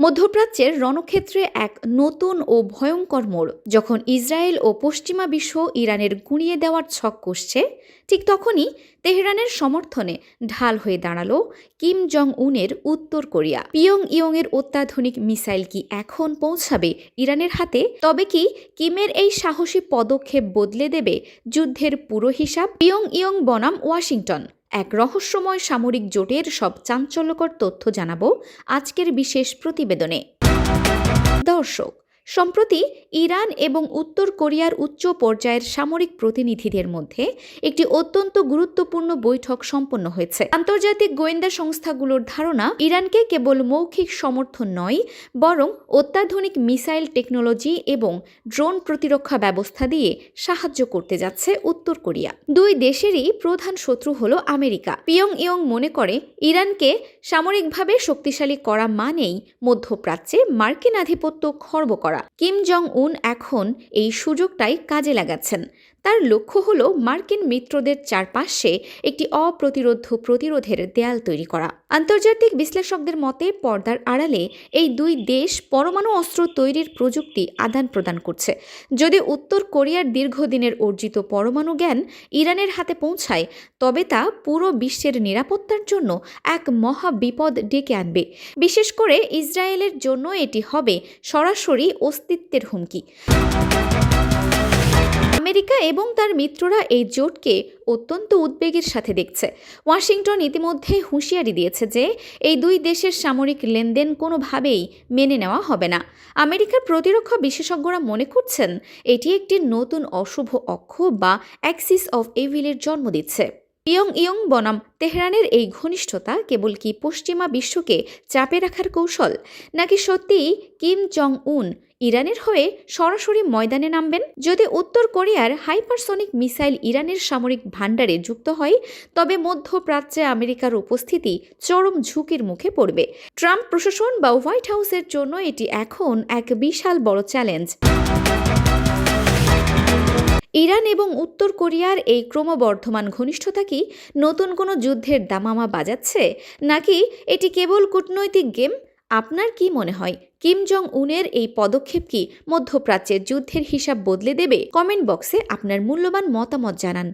মধ্যপ্রাচ্যের রণক্ষেত্রে এক নতুন ও ভয়ঙ্কর মোড় যখন ইসরায়েল ও পশ্চিমা বিশ্ব ইরানের গুঁড়িয়ে দেওয়ার ছক কষছে, ঠিক তখনই তেহরানের সমর্থনে ঢাল হয়ে দাঁড়ালো কিম জং উনের উত্তর কোরিয়া। পিয়ংইয়ংয়ের অত্যাধুনিক মিসাইল কি এখন পৌঁছাবে ইরানের হাতে? তবে কি কিমের এই সাহসী পদক্ষেপ বদলে দেবে যুদ্ধের পুরো হিসাব? পিয়ংইয়ং বনাম ওয়াশিংটন, এক রহস্যময় সামরিক জোটের সব চাঞ্চল্যকর তথ্য জানাবো আজকের বিশেষ প্রতিবেদনে। দর্শক, সম্প্রতি ইরান এবং উত্তর কোরিয়ার উচ্চ পর্যায়ের সামরিক প্রতিনিধিদের মধ্যে একটি অত্যন্ত গুরুত্বপূর্ণ বৈঠক সম্পন্ন হয়েছে। আন্তর্জাতিক গোয়েন্দা সংস্থাগুলোর ধারণা, ইরানকে কেবল মৌখিক সমর্থন নয়, বরং অত্যাধুনিক মিসাইল টেকনোলজি এবং ড্রোন প্রতিরক্ষা ব্যবস্থা দিয়ে সাহায্য করতে যাচ্ছে উত্তর কোরিয়া। দুই দেশেরই প্রধান শত্রু হলো আমেরিকা। পিয়ংইয়ং মনে করে, ইরানকে সামরিকভাবে শক্তিশালী করা মানেই মধ্যপ্রাচ্যে মার্কিন আধিপত্য খর্ব করা। কিম জং উন এখন এই সুযোগটাই কাজে লাগাচ্ছেন। তার লক্ষ্য হলো মার্কিন মিত্রদের চারপাশে একটি প্রতিরোধের দেয়াল তৈরি করা। আন্তর্জাতিক বিশ্লেষকদের মতে, পর্দার আড়ালে এই দুই দেশ পরমাণু অস্ত্র তৈরির প্রযুক্তি আদান প্রদান করছে। যদি উত্তর কোরিয়ার দীর্ঘদিনের অর্জিত পরমাণু জ্ঞান ইরানের হাতে পৌঁছায়, তবে তা পুরো বিশ্বের নিরাপত্তার জন্য এক মহা বিপদ ডেকে আনবে। বিশেষ করে ইসরায়েলের জন্য এটি হবে সরাসরি অস্তিত্বের হুমকি। আমেরিকা এবং তার মিত্ররা এই জোটকে অত্যন্ত উদ্বেগের সাথে দেখছে। ওয়াশিংটন ইতিমধ্যে হুঁশিয়ারি দিয়েছে যে এই দুই দেশের সামরিক লেনদেন কোনোভাবেই মেনে নেওয়া হবে না। আমেরিকার প্রতিরক্ষা বিশেষজ্ঞরা মনে করছেন, এটি একটি নতুন অশুভ অক্ষ বা অ্যাক্সিস অফ এভিলের জন্ম দিচ্ছে। পিয়ংইয়ং বনাম তেহরানের এই ঘনিষ্ঠতা কেবল কি পশ্চিমা বিশ্বকে চাপে রাখার কৌশল, নাকি সত্যিই কিম জং উন ইরানের হয়ে সরাসরি ময়দানে নামবেন? যদি উত্তর কোরিয়ার হাইপারসনিক মিসাইল ইরানের সামরিক ভাণ্ডারে যুক্ত হয়, তবে মধ্যপ্রাচ্যে আমেরিকার উপস্থিতি চরম ঝুঁকির মুখে পড়বে। ট্রাম্প প্রশাসন বা হোয়াইট হাউসের জন্য এটি এখন এক বিশাল বড় চ্যালেঞ্জ। ইরান এবং উত্তর কোরিয়ার এই ক্রমবর্ধমান ঘনিষ্ঠতা কি নতুন কোনো যুদ্ধের দামামা বাজাচ্ছে, নাকি এটি কেবল কূটনৈতিক গেম? আপনার কি মনে হয়, কিম জং উনের এই পদক্ষেপ কি মধ্যপ্রাচ্যের যুদ্ধের হিসাব বদলে দেবে? কমেন্ট বক্সে আপনার মূল্যবান মতামত জানান।